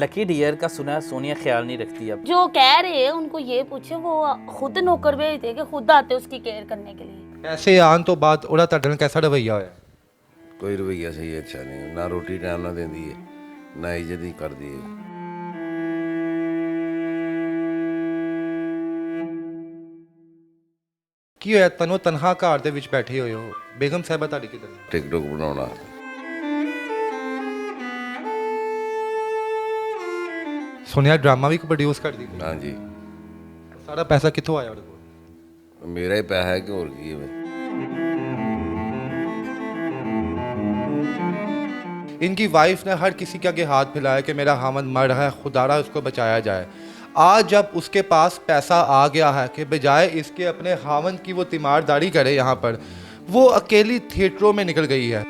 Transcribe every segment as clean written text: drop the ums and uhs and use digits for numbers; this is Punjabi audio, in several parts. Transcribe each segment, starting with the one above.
लकी डियर का सुना सोनिया ख्याल नहीं रखती अब। जो कह रहे हैं उनको ये पूछे, वो खुद नौकर भेज दे कि खुद आते उसकी केयर करने के लिए। ऐसे आन तो बात ਉਹਦਾ ਤੁਹਾਡੇ ਨਾਲ कैसा रवैया होया? कोई रवैया सही अच्छा नहीं, ना रोटी टाइम ना देती है, ना इज्जत ही करती है। ਕੀ ਹੋਇਆ ਤਨੋ ਤਨਹਾ ਘਰ ਦੇ ਵਿੱਚ ਬੈਠੇ ਹੋਏ ਹੋ? ਬੇਗਮ ਸਾਹਿਬਾ ਤੁਹਾਡੀ ਕਿੱਧਰ ਨੇ? टिकटॉक बनाना ਸੁਣਿਆ ਡਰਾਮਾ ਵੀ ਪ੍ਰੋਡਿਊਸ ਕਰਦੀ ਪਈ। हाँ जी, ਸਾਰਾ ਪੈਸਾ ਕਿੱਥੋਂ ਆਇਆ ਉਹਦੇ ਕੋਲ? मेरा ही पैसा है कि और की है। इनकी वाइफ ने हर किसी के आगे हाथ फैलाया कि मेरा हामद मर रहा है, खुदारा उसको बचाया जाए। आज जब उसके पास पैसा आ गया है कि बजाय इसके अपने हामद की वो तीमारदारी करे, यहाँ पर वो अकेली थिएटरों में निकल गई है।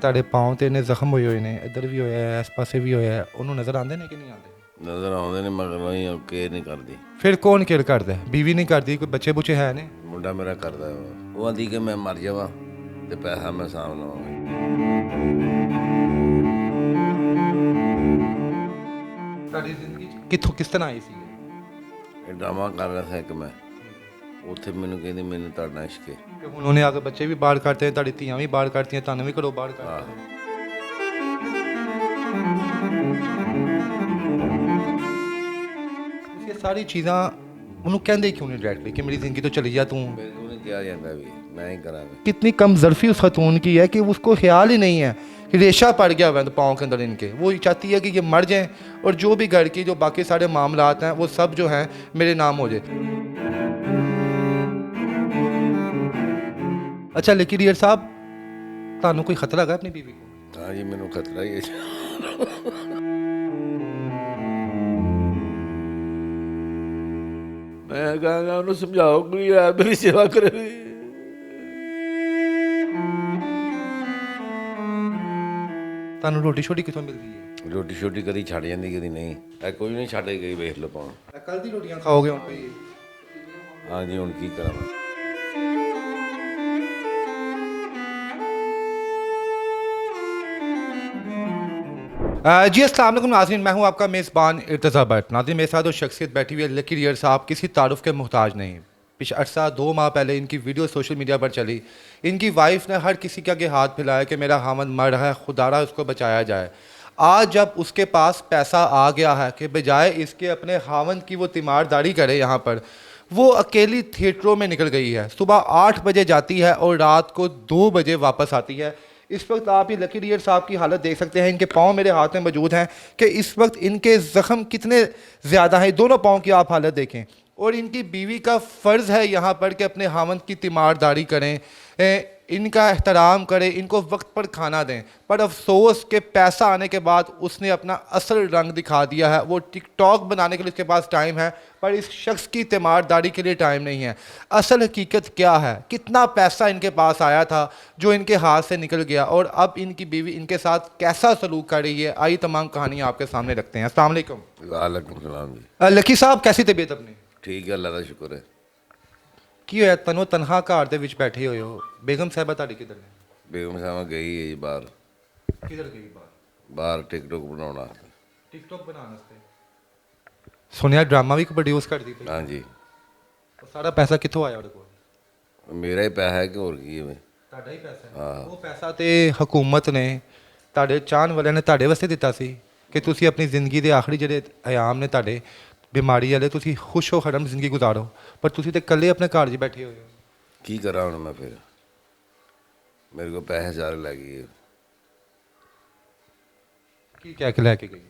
ਤੁਹਾਡੇ ਪਾँव ਤੇ ਨੇ ਜ਼ਖਮ ਹੋਏ ਹੋਏ ਨੇ, ਇੱਧਰ ਵੀ ਹੋਇਆ ਹੈ, ਇਸ ਪਾਸੇ ਵੀ ਹੋਇਆ ਹੈ। ਉਹਨੂੰ ਨਜ਼ਰ ਆਉਂਦੇ ਨੇ ਕਿ ਨਹੀਂ ਆਉਂਦੇ? नजर आते ने मगर नहीं केयर नहीं करती। ਫਿਰ ਕੌਣ ਕੇਅਰ ਕਰਦਾ ਹੈ? ਬੀਵੀ ਨਹੀਂ ਕਰਦੀ? ਕੋਈ ਬੱਚੇ ਬੁੱਚੇ ਹੈ ਨੇ? मुंडा मेरा करता है, वो आती कि मैं मर जावा तो पैसा मैं सामभ लवांगी। ਤੁਹਾਡੀ ਜ਼ਿੰਦਗੀ 'ਚ ਕਿੱਥੋਂ ਕਿਸ ਤਰ੍ਹਾਂ ਆਈ ਸੀ? ਇਹ ਡਰਾਮਾ ਕਰ ਰਿਹਾ ਸੀ ਕਿ ਮੈਂ ਉੱਥੇ ਮੈਨੂੰ ਕਹਿੰਦੀ ਮੈਨੂੰ ਤੁਹਾਡਾ ਇਸ਼ਕ ਹੈ। ਕਿ ਹੁਣ ਉਹਨੇ ਆ ਕੇ ਬੱਚੇ ਵੀ ਬਾਹਰ ਕਰਤੇ, ਤੁਹਾਡੀ ਧੀਆਂ ਵੀ ਬਾਹਰ ਕਰਤੀਆਂ, ਤੁਹਾਨੂੰ ਵੀ ਘਰੋਂ ਬਾਹਰ ਕਰਤਾ। ਤੁਸੀਂ ਇਹ ਸਾਰੀ ਚੀਜ਼ਾਂ ਉਹਨੂੰ ਕਹਿੰਦੇ ਕਿਉਂ ਨਹੀਂ ਡਾਇਰੈਕਟਲੀ ਕਿ ਮੇਰੀ ਜ਼ਿੰਦਗੀ ਤੋਂ ਚਲੀ ਜਾ ਤੂੰ? ਮੇਰੇ ਕੋਲ ਨਹੀਂ ਕਿਹਾ ਜਾਂਦਾ ਵੀ ਮੈਂ ही करा। कितनी कम ज़र्फ़ी उस खतून की है कि उसको ख्याल ही नहीं है कि रेशा पड़ गया हुआ है पाँव के अंदर इनके। वो चाहती है कि ये मर जाएं और जो भी घर की जो बाकी सारे मामलात हैं वो सब जो हैं मेरे नाम हो जाए। अच्छा लेकिन डियर साहब, ਤੁਹਾਨੂੰ ਕੋਈ ਖਤਰਾ ਹੈਗਾ ਆਪਣੀ ਬੀਵੀ को? हाँ जी, मैंने खतरा ही है। मैं कहांगा उन्हें समझाओ कोई है मेरी सेवा करे। ਤੁਹਾਨੂੰ ਰੋਟੀ ਛੋਟੀ ਕਿੱਥੋਂ ਮਿਲਦੀ ਹੈ? रोटी शोटी कदी छड़ जाती कदी नहीं, कोई नहीं छड़ गई वेख लो पाओ। ਕੱਲ ਦੀ ਰੋਟੀਆਂ ਖਾਓਗੇ ਹੁਣ ਕੋਈ? हाँ जी, हूँ की करा मैं। जी अस्सलाम वालेकुम नाज़रीन, मैं हूं आपका मेज़बान इर्तज़ा भट्ट। नाज़रीन मेरे साथ वो शख्सियत बैठी हुई है लकी डियर साहब, किसी तारुफ के मोहताज नहीं। पिछले अरसा 2 माह पहले इनकी वीडियो सोशल मीडिया पर चली। इनकी वाइफ ने हर किसी के आगे हाथ फैलाया कि मेरा हामद मर रहा है, खुदारा उसको बचाया जाए। आज जब उसके पास पैसा आ गया है कि बजाय इसके अपने हामद की वो तीमारदारी करे, यहाँ पर वो अकेली थिएटरों में निकल गई है। सुबह 8 बजे जाती है और रात को 2 बजे वापस आती है। इस वक्त आप ये लकी डियर साहब की हालत देख सकते हैं। इनके पाँव मेरे हाथ में मौजूद हैं कि इस वक्त इनके ज़ख़म कितने ज़्यादा हैं। दोनों पाँव की आप हालत देखें। और इनकी बीवी का फ़र्ज़ है यहाँ पर कि अपने हामद की तीमारदारी करें, इनका एहतराम करें, इनको वक्त पर खाना दें। पर अफसोस के पैसा आने के बाद उसने अपना असल रंग दिखा दिया है। वो टिकटॉक बनाने के लिए उसके पास टाइम है, पर इस शख्स की तीमारदारी के लिए टाइम नहीं है। असल हकीकत क्या है? कितना पैसा इनके पास आया था जो इनके हाथ से निकल गया, और अब इनकी बीवी इनके साथ कैसा सलूक कर रही है? आइए तमाम कहानियाँ आपके सामने रखते हैं। अस्सलाम वालेकुम। वालेकुम सलाम जी। लकी साहब, कैसी तबीयत अपनी? ठीक है, अल्लाह का शुक्र है। ਕੀ ਹੋਇਆ ਤਨੋ ਤਨਹਾ ਘਰ ਦੇ ਵਿੱਚ ਬੈਠੇ ਹੋਏ ਹੋ? ਬੇਗਮ ਸਾਹਿਬਾ ਤੁਹਾਡੀ ਕਿੱਧਰ ਨੇ? बेगम साहब गई है जी बाहर, ਕਿੱਧਰ ਗਈ ਬਾਹਰ? बाहर टिकटॉक बनाना। ਟਿਕਟੌਕ ਬਣਾਉਣ ਵਾਸਤੇ। ਸੁਣਿਆ ਡਰਾਮਾ ਵੀ ਪ੍ਰੋਡਿਊਸ ਕਰਦੀ ਪਈ। हाँ जी, ਉਹ ਸਾਰਾ ਪੈਸਾ ਕਿੱਥੋਂ ਆਇਆ ਉਹਦੇ ਕੋਲ? मेरा ही पैसा है कि और की है। ਤੁਹਾਡਾ ਹੀ ਪੈਸਾ ਹੈ? ਹਾਂ। ਉਹ ਪੈਸਾ ਤੇ ਹਕੂਮਤ ਨੇ ਤੁਹਾਡੇ ਚਾਹਣ ਵਾਲਿਆਂ ਨੇ ਤੁਹਾਡੇ ਵਾਸਤੇ ਦਿੱਤਾ ਸੀ ਕਿ ਤੁਸੀਂ ਆਪਣੀ ਜ਼ਿੰਦਗੀ ਦੇ ਆਖਰੀ ਜਿਹੜੇ ਅਯਾਮ ਨੇ ਤੁਹਾਡੇ ਬਿਮਾਰੀ ਵਾਲੇ, ਤੁਸੀਂ ਖੁਸ਼ ਹੋ ਖਰਮ ਜ਼ਿੰਦਗੀ ਗੁਜ਼ਾਰੋ। ਪਰ ਤੁਸੀਂ ਤੇ ਇਕੱਲੇ ਆਪਣੇ ਘਰ 'ਚ ਬੈਠੇ ਹੋਏ ਹੋ। की करा हूँ मैं फिर? मेरे को पैसे सारे लग गए। ਕੀ ਕਹਿ ਕੇ ਲੈ ਕੇ ਗਈ?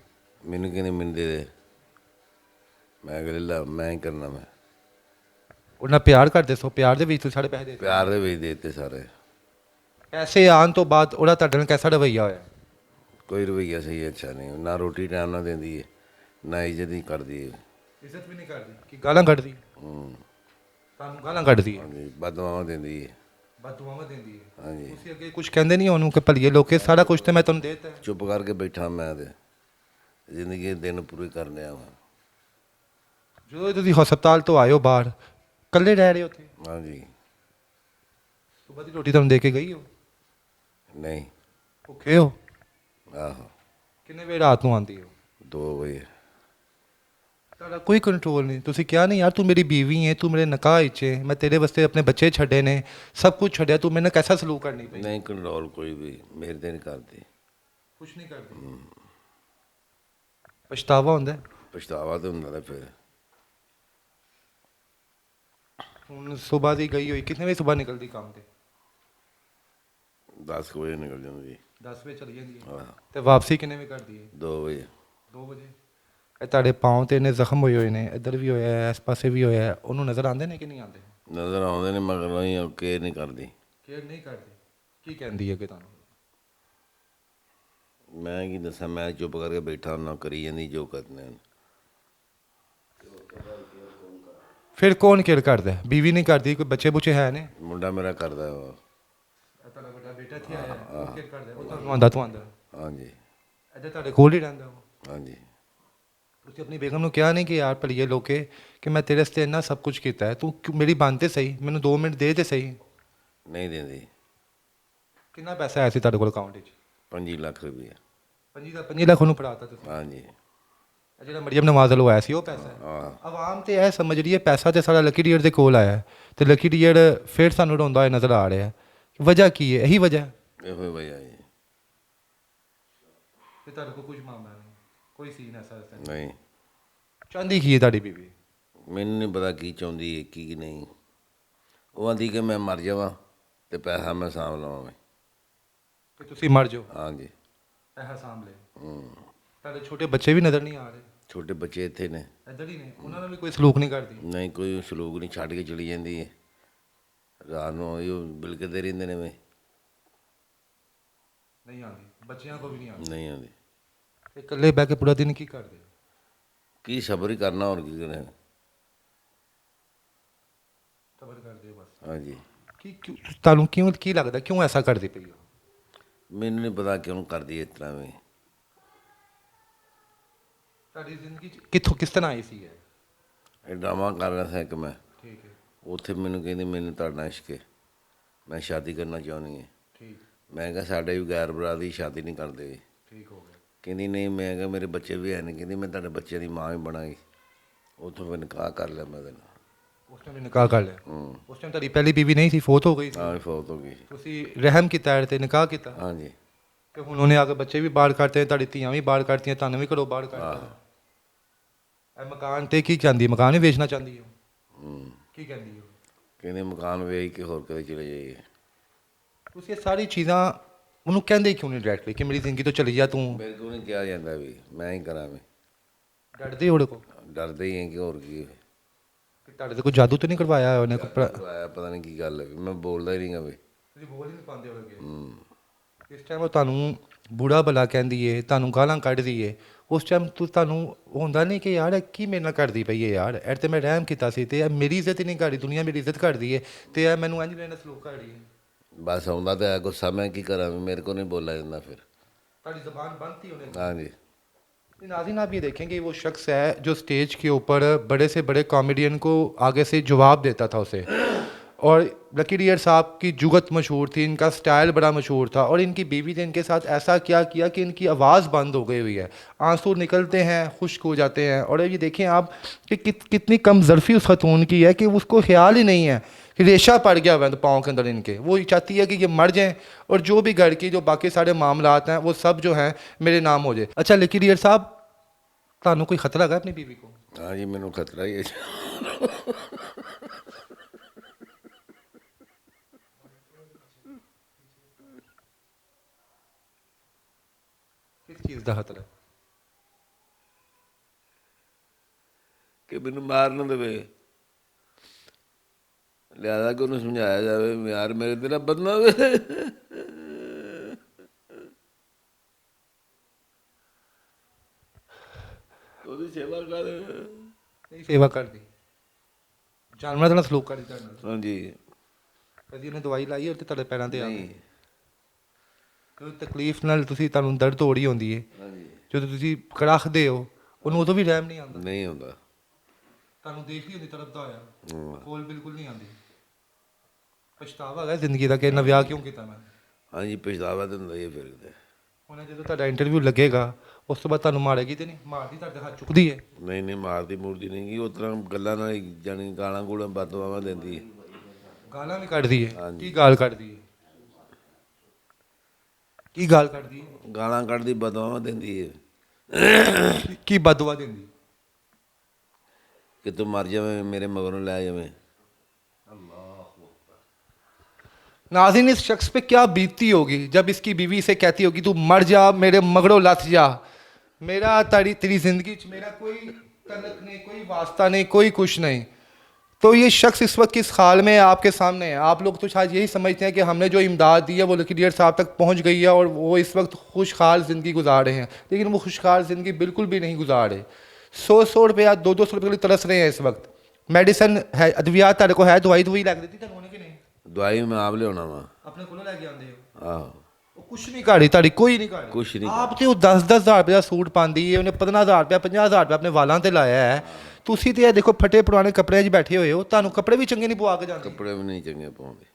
मैनू कहने मैनू दे दे, मैं कह ला मैं ही करना। मैं ਉਹਨਾਂ ਪਿਆਰ ਕਰਦੇ ਸੋ, ਪਿਆਰ ਦੇ ਵਿੱਚ ਤੁਸੀਂ ਸਾਡੇ ਪੈਸੇ ਦੇ ਦਿੱਤੇ। प्यार दे भी देते सारे। ਪੈਸੇ ਆਉਣ ਤੋਂ ਬਾਅਦ ਉਹਦਾ ਤੁਹਾਡੇ ਨਾਲ कैसा रवैया ਹੋਇਆ? कोई रवैया सही अच्छा नहीं, ना रोटी टाइम ना देती है, ना इज्जत ही करती है। ਇੱਜ਼ਤ ਵੀ ਨਹੀਂ ਕਰਦੀ ਕਿ ਗਾਲਾਂ ਕੱਢਦੀ? ਤੁਹਾਨੂੰ ਗਾਲਾਂ ਕੱਢਦੀ ਹੈ, हाँ जी, बददुआवां देती है। ਬਦਦੁਆਵਾਂ ਦਿੰਦੀ ਹੈ। हाँ जी, ਤੁਸੀਂ ਅੱਗੇ ਕੁਝ ਕਹਿੰਦੇ ਨਹੀਂ ਉਹਨੂੰ ਕਿ ਭਲੀਏ ਲੋਕੇ ਸਾਰਾ ਕੁਝ ਤੇ ਮੈਂ ਤੁਹਾਨੂੰ ਦੇ ਦਿੱਤਾ ਹੈ? चुप करके बैठा मैं ते जिंदगी के दिन पूरे करने आवा। ਜਦੋਂ ਤੁਸੀਂ ਹਸਪਤਾਲ ਤੋਂ ਆਏ ਹੋ ਬਾਹਰ, ਇਕੱਲੇ ਰਹਿ ਰਹੇ ਹੋ ਉੱਥੇ? हाँ जी, ਸਵੇਰ ਦੀ ਰੋਟੀ ਤੁਹਾਨੂੰ ਦੇ ਕੇ ਗਈ ਹੋ? नहीं ਭੁੱਖੇ ਹੋ? ਆਹੋ ਕਿੰਨੇ ਵਜੇ ਰਾਤ ਨੂੰ ਆਉਂਦੀ ਹੋ? 2 ਵਜੇ। ਤੁਹਾਡਾ ਕੋਈ ਕੰਟਰੋਲ ਨਹੀਂ? ਤੁਸੀਂ ਕਿਹਾ ਨਹੀਂ ਯਾਰ ਤੂੰ ਮੇਰੀ ਬੀਵੀ ਹੈ, ਤੂੰ ਮੇਰੇ ਨਿਕਾਹ ਵਿੱਚ ਹੈ, ਮੈਂ ਤੇਰੇ ਵਾਸਤੇ ਆਪਣੇ ਬੱਚੇ ਛੱਡੇ ਨੇ, ਸਭ ਕੁਝ ਛੱਡਿਆ, ਤੂੰ ਮੇਰੇ ਨਾਲ ਕੈਸਾ ਸਲੂਕ ਕਰਨੀ ਪਈ? ਨਹੀਂ ਕੰਟਰੋਲ ਕੋਈ ਵੀ ਮੇਰੇ ਤੇ ਨਹੀਂ ਕਰਦੀ। ਕੁਛ ਨਹੀਂ ਕਰਦੀ? ਪਛਤਾਵਾ ਹੁੰਦਾ ਹੈ? ਪਛਤਾਵਾ ਤਾਂ ਹੁੰਦਾ ਤਾਂ ਫਿਰ। ਹੁਣ ਸਵੇਰ ਦੀ ਗਈ ਹੋਈ, ਕਿੰਨੇ ਵਜੇ ਸਵੇਰ ਨਿਕਲਦੀ ਕੰਮ ਤੇ? 10 ਵਜੇ ਨਿਕਲ ਜਾਂਦੀ। 10 ਵਜੇ ਚਲੀ ਜਾਂਦੀ ਹੈ। ਆਹ ਤੇ ਵਾਪਸੀ ਕਿੰਨੇ ਵਜੇ ਕਰਦੀ ਹੈ? 2 ਵਜੇ। 2 ਵਜੇ। ਇਹ ਤੁਹਾਡੇ ਪਾँव ਤੇ ਇੰਨੇ ਜ਼ਖਮ ਹੋਏ ਹੋਏ ਨੇ, ਇੱਧਰ ਵੀ ਹੋਇਆ ਹੈ, ਇਸ ਪਾਸੇ ਵੀ ਹੋਇਆ ਹੈ, ਉਹਨੂੰ ਨਜ਼ਰ ਆਉਂਦੇ ਨੇ ਕਿ ਨਹੀਂ ਆਉਂਦੇ? ਨਜ਼ਰ ਆਉਂਦੇ ਨੇ ਮਗਰ ਨਹੀਂ ਕੇਅਰ ਨਹੀਂ ਕਰਦੀ। ਕੇਅਰ ਨਹੀਂ ਕਰਦੇ? ਕੀ ਕਹਿੰਦੀ ਹੈ ਕਿ ਤੁਹਾਨੂੰ? ਮੈਂ ਕੀ ਦੱਸਾਂ, ਮੈਂ ਚੁੱਪ ਕਰਕੇ ਬੈਠਾ ਨਾ ਕਰੀ ਜਾਂਦੀ ਜੋ ਕਰਨੇ ਹਨ। ਫਿਰ ਕੌਣ ਕੇਅਰ ਕਰਦਾ ਹੈ? ਬੀਵੀ ਨਹੀਂ ਕਰਦੀ? ਕੋਈ ਬੱਚੇ ਬੁੱਚੇ ਹੈ ਨੇ? ਮੁੰਡਾ ਮੇਰਾ ਕਰਦਾ ਵਾ। ਤੁਹਾਡਾ ਵੱਡਾ ਬੇਟਾ ਇੱਥੇ ਆਇਆ ਹੈ, ਉਹ ਕੇਅਰ ਕਰਦਾ ਹੈ? ਉਹ ਤੁਹਾਨੂੰ ਆਉਂਦਾ, ਤੂੰ ਆਉਂਦਾ? ਹਾਂਜੀ ਇੱਧਰ ਤੁਹਾਡੇ ਕੋਲ ਹੀ ਰਹਿੰਦਾ ਉਹ? ਹਾਂਜੀ। ਤੁਸੀਂ ਆਪਣੀ ਬੇਗਮ ਨੂੰ ਕਿਹਾ ਨਹੀਂ ਕਿ ਯਾਰ ਭਲੀਏ ਲੋਕੇ ਕਿ ਮੈਂ ਤੇਰੇ ਵਾਸਤੇ ਇੰਨਾ ਸਭ ਕੁਝ ਕੀਤਾ ਹੈ, ਤੂੰ ਮੇਰੀ ਬਣ ਤੇ ਸਹੀ, ਮੈਨੂੰ 2 ਮਿੰਟ ਦੇ ਤੇ ਸਹੀ। ਨਹੀਂ ਦਿੰਦੀ। ਕਿੰਨਾ ਪੈਸਾ ਆਇਆ ਸੀ ਤੁਹਾਡੇ ਕੋਲ ਅਕਾਊਂਟ ਵਿੱਚ? 5 ਲੱਖ ਰੁਪਏ। 5 ਲੱਖ ਉਹਨੂੰ ਫੜਾਤਾ ਤੁਸੀਂ? ਹਾਂਜੀ। ਇਹ ਜਿਹੜਾ ਮਰੀਮ ਨਵਾਜ਼ ਵੱਲੋਂ ਆਇਆ ਸੀ ਉਹ ਪੈਸਾ ਹੈ? ਹਾਂ। ਆਵਾਮ ਤੇ ਇਹ ਸਮਝ ਰਹੀ ਹੈ ਪੈਸਾ ਤੇ ਸਾਡਾ ਲੱਕੀ ਡੀਅਰ ਦੇ ਕੋਲ ਆਇਆ ਹੈ, ਤੇ ਲੱਕੀ ਡੀਅਰ ਫਿਰ ਸਾਨੂੰ ਰੋਂਦਾ ਹੋਇਆ ਨਜ਼ਰ ਆ ਰਿਹਾ ਹੈ। ਵਜ੍ਹਾ ਕੀ ਹੈ? ਇਹੀ ਵਜ੍ਹਾ ਹੈ? ਇਹੋ ਹੀ ਵਜ੍ਹਾ ਜੀ। ਤੇ ਤੁਹਾਡੇ ਕੋਲ ਕੁਝ ਮਾਮਲਾ ਨਹੀਂ, ਕੋਈ ਸੀਨ ਐਸਾ ਨਹੀਂ। ਚਾਹੁੰਦੀ ਕੀ ਹੈ ਤੁਹਾਡੀ ਬੀਵੀ? ਮੈਨੂੰ ਨਹੀਂ ਪਤਾ ਕੀ ਚਾਹੁੰਦੀ ਹੈ ਕੀ ਨਹੀਂ। ਉਹ ਆਂਦੀ ਕਿ ਮੈਂ ਮਰ ਜਾਵਾਂ ਤੇ ਪੈਸਾ ਮੈਂ ਸਾਂਭ ਲਵਾਂ। ਕਿ ਤੁਸੀਂ ਮਰ ਜਾਓ, ਹਾਂਜੀ। ਪੈਸਾ ਸਾਂਭ ਲੈ। ਤੁਹਾਡੇ ਛੋਟੇ ਬੱਚੇ ਵੀ ਨਜ਼ਰ ਨਹੀਂ ਆ ਰਹੇ? ਛੋਟੇ ਬੱਚੇ ਇੱਥੇ ਨੇ। ਇੱਧਰ ਹੀ ਨੇ? ਉਹਨਾਂ ਨਾਲ ਵੀ ਕੋਈ ਸਲੂਕ ਨਹੀਂ ਕਰਦੀ? ਨਹੀਂ ਕੋਈ ਸਲੂਕ ਨਹੀਂ, ਛੱਡ ਕੇ ਚਲੀ ਜਾਂਦੀ ਹੈ। ਰਾਤ ਨੂੰ ਉਹ ਬਿਲਕਦੇ ਰਹਿੰਦੇ ਨੇ। ਨਹੀਂ ਆਉਂਦੀ? ਬੱਚਿਆਂ ਕੋਲ ਵੀ ਨਹੀਂ ਆਉਂਦੀ? ਨਹੀਂ ਆਉਂਦੀ। ਇਕੱਲੇ ਬਹਿ ਕੇ ਪੂਰਾ ਦਿਨ ਕੀ ਕਰਦੇ? ਕੀ ਸਬਰ ਹੀ ਕਰਨਾ, ਹੋਰ ਕੀ ਕਰੇ। ਸਬਰ ਕਰਦੇ ਹੋ ਬਸ? ਹਾਂਜੀ। ਤੁਹਾਨੂੰ ਕਿਉਂ ਕੀ ਲੱਗਦਾ ਕਿਉਂ ਐਸਾ ਕਰਦੀ ਪਈ ਹੋ? ਮੈਨੂੰ ਨਹੀਂ ਪਤਾ ਕਿਉਂ ਕਰਦੀ ਇਸ ਤਰ੍ਹਾਂ ਵੀ। ਤੁਹਾਡੀ ਜ਼ਿੰਦਗੀ ਚ ਕਿੱਥੋਂ ਕਿਸ ਤਰ੍ਹਾਂ ਆਈ ਸੀ ਇਹ? ਇਹ ਡਰਾਮਾ ਕਰ ਰਿਹਾ ਸੀ ਇੱਕ ਮੈਂ। ਠੀਕ ਹੈ। ਉੱਥੇ ਮੈਨੂੰ ਕਹਿੰਦੀ ਮੈਨੂੰ ਤੁਹਾਡੇ ਨਾਲ ਇਸ਼ਕ ਹੈ, ਮੈਂ ਸ਼ਾਦੀ ਕਰਨਾ ਚਾਹੁੰਦੀ ਹਾਂ। ਠੀਕ। ਮੈਂ ਕਿਹਾ ਸਾਡੇ ਵੀ ਗੈਰ ਬਰਾਦਰੀ ਸ਼ਾਦੀ ਨਹੀਂ ਕਰਦੇ। ਠੀਕ ਹੋ ਗਿਆ। ਕਹਿੰਦੀ ਨਹੀਂ। ਮੈਂ ਕਿਹਾ ਮੇਰੇ ਬੱਚੇ ਵੀ ਹੈ ਨਹੀਂ। ਕਹਿੰਦੀ ਮੈਂ ਤੁਹਾਡੇ ਬੱਚਿਆਂ ਦੀ ਮਾਂ ਵੀ ਬਣਾਂਗੀ। ਉੱਥੋਂ ਫਿਰ ਨਿਕਾਹ ਕਰ ਲਿਆ ਮੈਂ ਉਹਦੇ ਨਾਲ। ਉਸ ਟਾਈਮ ਨਿਕਾਹ ਕਰ ਲਿਆ? ਉਸ ਟਾਈਮ ਤੁਹਾਡੀ ਪਹਿਲੀ ਬੀਵੀ ਨਹੀਂ ਸੀ, ਫੌਤ ਹੋ ਗਈ ਸੀ? ਹਾਂ ਫੌਤ ਹੋ ਗਈ। ਤੁਸੀਂ ਰਹਿਮ ਕੀਤਾ ਤੇ ਨਿਕਾਹ ਕੀਤਾ? ਹਾਂਜੀ। ਤੇ ਹੁਣ ਉਹਨੇ ਆ ਕੇ ਬੱਚੇ ਵੀ ਬਾਹਰ ਕੱਢਤੇ, ਤੁਹਾਡੀ ਧੀਆਂ ਵੀ ਬਾਹਰ ਕੱਢਤੀਆਂ, ਤੁਹਾਨੂੰ ਵੀ ਘਰੋਂ ਬਾਹਰ ਕੱਢਤਾ। ਇਹ ਮਕਾਨ ਤੇ ਕੀ ਚਾਹੁੰਦੀ? ਮਕਾਨ ਹੀ ਵੇਚਣਾ ਚਾਹੁੰਦੀ ਹੋ? ਕੀ ਕਹਿੰਦੀ ਹੋ? ਕਹਿੰਦੇ ਮਕਾਨ ਵੇਚ ਕੇ ਹੋਰ ਕਿਤੇ ਚਲੇ ਜਾਈਏ। ਤੁਸੀਂ ਇਹ ਸਾਰੀ ਚੀਜ਼ਾਂ ਉਹਨੂੰ ਕਹਿੰਦੇ ਕਿਉਂ ਨਹੀਂ ਡਾਇਰੈਕਟਲੀ ਕਿ ਮੇਰੀ ਜ਼ਿੰਦਗੀ ਤੋਂ ਚਲੀ ਜਾ ਤੂੰ? ਮੇਰੇ ਕੋਲ ਨਹੀਂ ਕਿਹਾ ਜਾਂਦਾ ਵੀ ਮੈਂ ਹੀ ਕਰਾਂ। ਵੀ ਡਰਦੇ ਉਹਦੇ ਕੋਲ? ਡਰਦੇ ਹੀ ਹੈ ਕਿ ਹੋਰ ਕੀ ਹੈ। ਕਿ ਤੁਹਾਡੇ ਤੇ ਕੋਈ ਜਾਦੂ ਤਾਂ ਨਹੀਂ ਕਰਵਾਇਆ ਉਹਨੇ? ਆਇਆ ਪਤਾ ਨਹੀਂ ਕੀ ਗੱਲ ਹੈ। ਮੈਂ ਬੋਲਦਾ ਹੀ ਨਹੀਂ ਗਾ ਵੀ। ਤੁਸੀਂ ਬੋਲ ਹੀ ਨਹੀਂ ਪਾਉਂਦੇ ਹੋਗੇ। ਇਸ ਟਾਈਮ ਉਹ ਤੁਹਾਨੂੰ ਬੁਰਾ ਭਲਾ ਕਹਿੰਦੀ ਏ, ਤੁਹਾਨੂੰ ਗਾਲਾਂ ਕੱਢਦੀ ਏ, ਉਸ ਟਾਈਮ ਤੁਹਾਨੂੰ ਹੁੰਦਾ ਨਹੀਂ ਕਿ ਯਾਰ ਕੀ ਮੇਰੇ ਨਾਲ ਕਰਦੀ ਪਈ ਹੈ ਯਾਰ, ਇਹ ਤੇ ਮੈਂ ਰਹਿਮ ਕੀਤਾ ਸੀ ਤੇ ਇਹ ਮੇਰੀ ਇੱਜ਼ਤ ਹੀ ਨਹੀਂ ਕਰਦੀ, ਦੁਨੀਆ ਮੇਰੀ ਇੱਜ਼ਤ ਕਰਦੀ ਏ ਤੇ ਇਹ ਮੈਨੂੰ ਇੰਝ ਲੈਣਾ ਸਲੂਕ ਕਰ ਰਹੀ ਹੈ। ਬਸ ਆਉਂਦਾ ਤਾਂ ਹੈ ਗੁੱਸਾ, ਮੈਂ ਕੀ ਕਰਾਂ, ਮੇਰੇ ਕੋਲ नहीं बोला ਜਾਂਦਾ फिर। ਤੁਹਾਡੀ ਜ਼ਬਾਨ ਬੰਦ थी उन्हें? हाँ जी। नाज़रीन आप ये देखेंगे वो शख्स है जो स्टेज के ऊपर बड़े से बड़े कॉमेडियन को आगे से जवाब देता था उसे, और लकी डियर साहब की जुगत मशहूर थी, इनका स्टाइल बड़ा मशहूर था, और इनकी बीवी ने इनके साथ ऐसा क्या किया कि इनकी आवाज़ बंद हो गई हुई है, आंसू निकलते हैं, खुश्क हो जाते हैं। और ये देखें आप कि कितनी कम ज़रफ़ी उस खतून की है कि उसको ख्याल ही नहीं है कि रेशा पड़ गया हुआ है पाँव के अंदर इनके। वो चाहती है कि ये मर जाएं और जो भी घर की जो बाकी सारे मामलात हैं वो सब जो हैं मेरे नाम हो जाए। अच्छा लकी डियर साहब, ਤੁਹਾਨੂੰ कोई खतरा है अपनी बीवी को? हाँ जी, मैंने खतरा ही है। किस चीज़ का खतरा? कि मैंने मार ना देवे, लिहाजा कि उन्हें समझाया जाए यार मेरे तेरा बदना वे। ਉਹਦੀ ਸੇਵਾ ਕਰ। नहीं सेवा कर दी, जानवर ਨਾਲ ਸਲੂਕ ਕਰੀ ਤੁਹਾਡੇ ਨਾਲ? ਹਾਂਜੀ। ਕਦੀ ਉਹਨੇ ਦਵਾਈ ਲਾਈ ਹੈ ਤੇ ਤੁਹਾਡੇ ਪੈਰਾਂ ਤੇ ਆ ਨਹੀਂ। ਗਈ? ਕੋਈ ਤਕਲੀਫ ਨਾਲ ਤੁਹਾਨੂੰ ਦਰਦ ਹੋ ਰਹੀ ਹੁੰਦੀ ਹੈ, ਹਾਂਜੀ। ਜਦੋਂ ਤੁਸੀਂ ਕੜਾਖਦੇ ਹੋ ਉਹਨੂੰ ਉਦੋਂ ਵੀ ਰਹਿਮ ਨਹੀਂ ਆਉਂਦਾ? ਨਹੀਂ ਹੁੰਦਾ। ਤੁਹਾਨੂੰ ਦੇਖਦੀ ਹੁੰਦੀ ਤੜਪਦਾ ਹੋਇਆ, ਕੋਲ ਬਿਲਕੁਲ ਨਹੀਂ ਆਉਂਦੀ? ਪਛਤਾਵਾ ਹੈ ਜ਼ਿੰਦਗੀ ਦਾ ਕਿ ਇੰਨਾ ਵਿਆਹ ਕਿਉਂ ਕੀਤਾ ਮੈਂ? ਹਾਂਜੀ ਪਛਤਾਵਾ ਤਾਂ ਹੁੰਦਾ ਹੀ ਹੈ ਫਿਰ ਕਿਤੇ। ਹੁਣ ਜਦੋਂ ਤੁਹਾਡਾ ਇੰਟਰਵਿਊ ਲੱਗੇਗਾ ਉਸ ਤੋਂ ਬਾਅਦ ਤੁਹਾਨੂੰ ਮਾਰੇਗੀ ਤੇ ਨਹੀਂ ਮਾਰਦੀ, ਤੁਹਾਡੇ ਹੱਥ ਚੁੱਕਦੀ ਹੈ? ਨਹੀਂ ਨਹੀਂ ਮਾਰਦੀ ਮੂਰਦੀ ਨਹੀਂ ਗੀ, ਉਸ ਤਰ੍ਹਾਂ ਗੱਲਾਂ ਨਾਲ ਹੀ ਜਾਣੀ ਗਾਲਾਂ ਗੂਲਾਂ ਬਦਦੁਆਵਾਂ ਦਿੰਦੀ ਹੈ। ਗਾਲਾਂ ਵੀ ਕੱਢਦੀ ਹੈ? ਹਾਂਜੀ। ਕੀ ਗਾਲ ਕੱਢਦੀ ਹੈ? ਕੀ ਗਾਲ ਕੱਢਦੀ ਹੈ? ਗਾਲਾਂ ਕੱਢਦੀ ਬਦਦੁਆਵਾਂ ਦਿੰਦੀ ਹੈ ਕੀ ਬਦਦੁਆ ਦਿੰਦੀ? ਕਿ ਤੂੰ ਮਰ ਜਾਵੇਂ, ਮੇਰੇ ਮਗਰੋਂ ਲੈ ਜਾਵੇਂ। नाज़रीन, इस शख्स पे क्या बीतती होगी जब इसकी बीवी इसे कहती होगी तू मर जा, मेरे मगरों लथ जा, मेरा तेरी ज़िंदगी च मेरा कोई तल्लक नहीं, कोई वास्ता नहीं, कोई कुछ नहीं। तो ये शख्स इस वक्त किस हाल में आपके सामने है? आप लोग तो शायद यही समझते हैं कि हमने जो इमदाद दी है वो लकी डियर साहब तक पहुंच गई है और वो इस वक्त खुशहाल ज़िंदगी गुजार रहे हैं, लेकिन वो खुशहाल ज़िंदगी बिल्कुल भी नहीं गुजार रहे। 100 रुपया 200 रुपये के लिए तरस रहे हैं इस वक्त। मेडिसन है, अद्वियात तेरे को है, दवाई लग देती है कि नहीं? ਦਵਾਈ ਮੈਂ ਆਪ ਲਿਆਉਣਾ ਵਾ। अपने को लेके आते हो? ਆਹੋ ਉਹ ਕੁਛ ਨਹੀਂ ਘਾੜੀ ਤੁਹਾਡੀ, ਕੋਈ ਨਹੀਂ ਘਾੜੀ ਕੁਛ ਨਹੀਂ। ਆਪ ਤੇ ਉਹ 10,000 ਰੁਪਏ ਦਾ ਸੂਟ ਪਾਉਂਦੀ ਹੈ, ਉਹਨੇ 15,000 ਰੁਪਏ 50,000 ਰੁਪਏ ਆਪਣੇ ਵਾਲਾਂ ਤੇ ਲਾਇਆ ਹੈ। ਤੁਸੀਂ ਤੇ ਇਹ ਦੇਖੋ ਫਟੇ ਪੁਰਾਣੇ ਕੱਪੜਿਆਂ 'ਚ ਬੈਠੇ ਹੋਏ ਹੋ, ਤੁਹਾਨੂੰ ਕੱਪੜੇ ਵੀ ਚੰਗੇ ਨਹੀਂ ਪਵਾ ਕੇ ਜਾਂਦੇ। ਕੱਪੜੇ ਵੀ ਨਹੀਂ ਚੰਗੇ ਪਾਉਂਦੇ।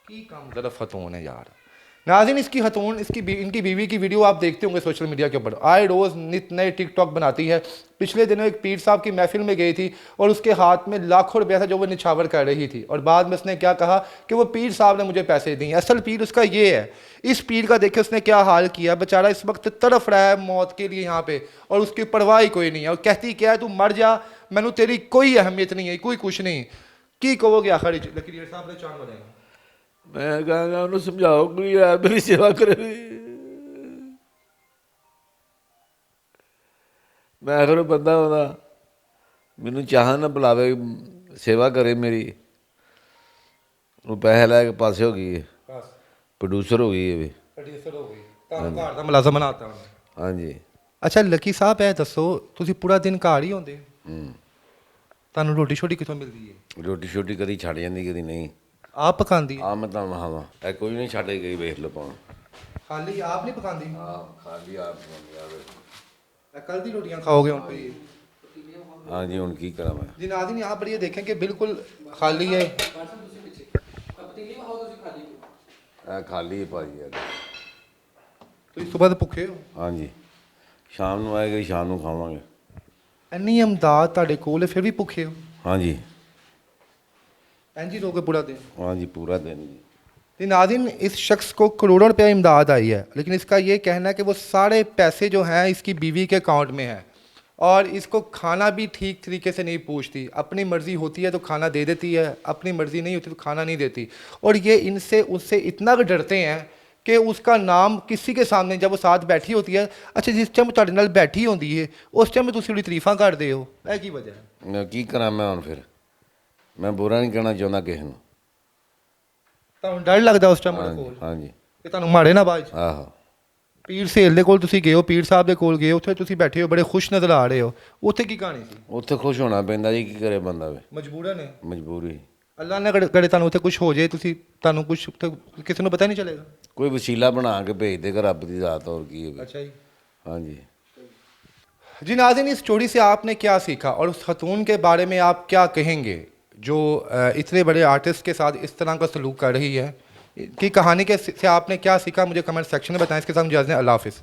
ਕੀ ਕੰਮ ਜ਼ਰਾ ਫਤੂਨ है यार। नाज़रीन, इनकी बीवी की वीडियो आप देखते होंगे सोशल मीडिया के ऊपर, आए रोज़ नित नए टिकटॉक बनाती है। पिछले दिनों एक पीर साहब की महफिल में गई थी और उसके हाथ में लाखों रुपया था जो वो निछावर कर रही थी, और बाद में उसने क्या कहा कि वो पीर साहब ने मुझे पैसे दिए। असल पीर उसका ये है। इस पीर का देखिए उसने क्या हाल किया, बेचारा इस वक्त तड़फ रहा है मौत के लिए यहाँ पे, और उसकी परवाह ही कोई नहीं है, और कहती क्या है तू मर जा, मैनू तेरी कोई अहमियत नहीं है, कोई कुछ नहीं। की कहोगे आखिर लकी डियर साहब ने चांद बनाया? ਮੈਂ ਕਹਾਂਗਾ ਉਹਨੂੰ ਸਮਝਾਓ ਕੋਈ ਆ ਮੇਰੀ ਸੇਵਾ ਕਰੇ। ਮੈਂ ਅਗਰ ਬੰਦਾ ਉਹਦਾ ਮੈਨੂੰ ਚਾਹ ਨਾ ਬੁਲਾਵੇ, ਸੇਵਾ ਕਰੇ ਮੇਰੀ। ਉਹ ਪੈਸੇ ਲੈ ਕੇ ਪਾਸੇ ਹੋ ਗਈ ਹੈ, ਪ੍ਰੋਡਿਊਸਰ ਹੋ ਗਈ ਹੈ ਵੀ। ਪ੍ਰੋਡਿਊਸਰ ਹੋ ਗਈ, ਤੁਹਾਨੂੰ ਘਰ ਦਾ ਮੁਲਾਜ਼ਮ ਬਣਾਤਾ ਉਹਨੇ। ਹਾਂਜੀ। ਅੱਛਾ ਲੱਕੀ ਸਾਹਿਬ, ਇਹ ਦੱਸੋ ਤੁਸੀਂ ਪੂਰਾ ਦਿਨ ਘਰ ਹੀ ਹੁੰਦੇ? ਤੁਹਾਨੂੰ ਰੋਟੀ ਛੋਟੀ ਕਿੱਥੋਂ ਮਿਲਦੀ ਹੈ? ਰੋਟੀ ਛੋਟੀ ਕਦੀ ਛੱਡ ਜਾਂਦੀ ਕਦੀ ਨਹੀਂ। ਆਪ ਪਕਾਉਂਦੀ ਹੈ? ਆ ਮੈਂ ਤਾਂ ਮਹਾਵਾ ਇਹ ਕੋਈ ਨਹੀਂ ਛੱਡ ਗਈ, ਵੇਖ ਲਓ ਪਾਉਣ। ਖਾਲੀ ਆਪ ਨਹੀਂ ਪਕਾਉਂਦੀ? ਹਾਂ ਖਾਲੀ ਆਪ ਇਹ ਕੱਲ ਦੀ ਰੋਟੀਆਂ ਖਾਓਗੇ ਹੁਣ ਕੋਈ? ਹਾਂਜੀ ਹੁਣ ਕੀ ਕਰਾਂ ਮੈਂ। जी नाज़रीन, यहाँ पर ये देखें कि बिल्कुल खाली है। ਇਹ ਖਾਲੀ ਹੈ ਭਾਜੀ ਯਾਰ। ਤੁਸੀਂ ਸੁਬਾਹ ਤੋਂ ਭੁੱਖੇ ਹੋ? ਹਾਂਜੀ ਸ਼ਾਮ ਨੂੰ ਆਏਗੀ, ਸ਼ਾਮ ਨੂੰ ਖਾਵਾਂਗੇ। ਇੰਨੀ ਇਮਦਾਦ ਤੁਹਾਡੇ ਕੋਲ ਹੈ ਫਿਰ ਵੀ ਭੁੱਖੇ ਹੋ? ਹਾਂਜੀ ਇੰਝ ਹੀ ਰਹੋਗੇ पूरा दिन? ਹਾਂਜੀ पूरा दिन जी। जी नाज़रीन, इस शख्स को करोड़ों रुपया इमदाद आई है, लेकिन इसका ये कहना है कि वो सारे पैसे जो हैं इसकी बीवी के अकाउंट में हैं, और इसको खाना भी ठीक तरीके से नहीं पूछती। अपनी मर्ज़ी होती है तो खाना दे देती है, अपनी मर्ज़ी नहीं होती तो खाना नहीं देती। और ये इनसे उससे इतना डरते हैं कि उसका नाम किसी के सामने जब वो साथ बैठी होती है, अच्छा जिस टाइम ਤੁਹਾਡੇ ਨਾਲ बैठी होती है उस टाइम ਤੁਸੀਂ ਉਹਦੀ ਤਾਰੀਫਾਂ ਕਰਦੇ ਹੋ, ਇਹ ਕੀ ਵਜ੍ਹਾ ਹੈ? ਮੈਂ ਕੀ ਕਰਾਂ ਮੈਂ ਹੁਣ ਫਿਰ। ਮੈਂ ਬੁਰਾ ਨਹੀਂ ਕਹਿਣਾ ਚਾਹੁੰਦਾ ਕਿਸੇ ਨੂੰ। ਤੁਹਾਨੂੰ ਡਰ ਲੱਗਦਾ ਉਸ ਟਾਈਮ ਉਹਦੇ ਕੋਲ ਹਾਂਜੀ ਕਿ ਤੁਹਾਨੂੰ ਮਾਰੇ ਨਾ ਬਾਅਦ 'ਚ? ਆਹੋ ਪੀਰ ਸੇਲ ਦੇ ਕੋਲ ਤੁਸੀਂ ਗਏ ਹੋ, ਪੀਰ ਸਾਹਿਬ ਦੇ ਕੋਲ ਗਏ, ਉੱਥੇ ਤੁਸੀਂ ਬੈਠੇ ਹੋ ਬੜੇ ਖੁਸ਼ ਨਜ਼ਰ ਆ ਰਹੇ ਹੋ, ਉੱਥੇ ਕੀ ਕਹਾਣੀ ਸੀ? ਉੱਥੇ ਖੁਸ਼ ਹੋਣਾ ਪੈਂਦਾ ਜੀ, ਕੀ ਕਰੇ ਬੰਦਾ ਵੇ, ਮਜਬੂਰਨ ਹੈ। ਮਜਬੂਰੀ। ਅੱਲਾ ਨੇ ਕਰੇ ਤੁਹਾਨੂੰ ਉੱਥੇ ਕੁਝ ਹੋ ਜਾਏ, ਤੁਹਾਨੂੰ ਕੁਝ ਕਿਸੇ ਨੂੰ ਪਤਾ ਨਹੀਂ ਚਲੇਗਾ? ਕੋਈ ਵਸੀਲਾ ਬਣਾ ਕੇ ਭੇਜ ਦੇਗਾ ਰੱਬ ਦੀ ਜ਼ਾਤ, और ਕੀ ਹੈ। अच्छा जी। ਹਾਂਜੀ जी नाज़रीन, इस स्टोरी से आपने क्या सीखा और उस खतून के बारे में आप क्या कहेंगे जो इतने बड़े आर्टिस्ट के साथ इस तरह का सलूक कर रही है? की कहानी के से आपने क्या सीखा मुझे कमेंट सेक्शन में बताएं। इसके साथ मुझे अल्लाह हाफ़िज़।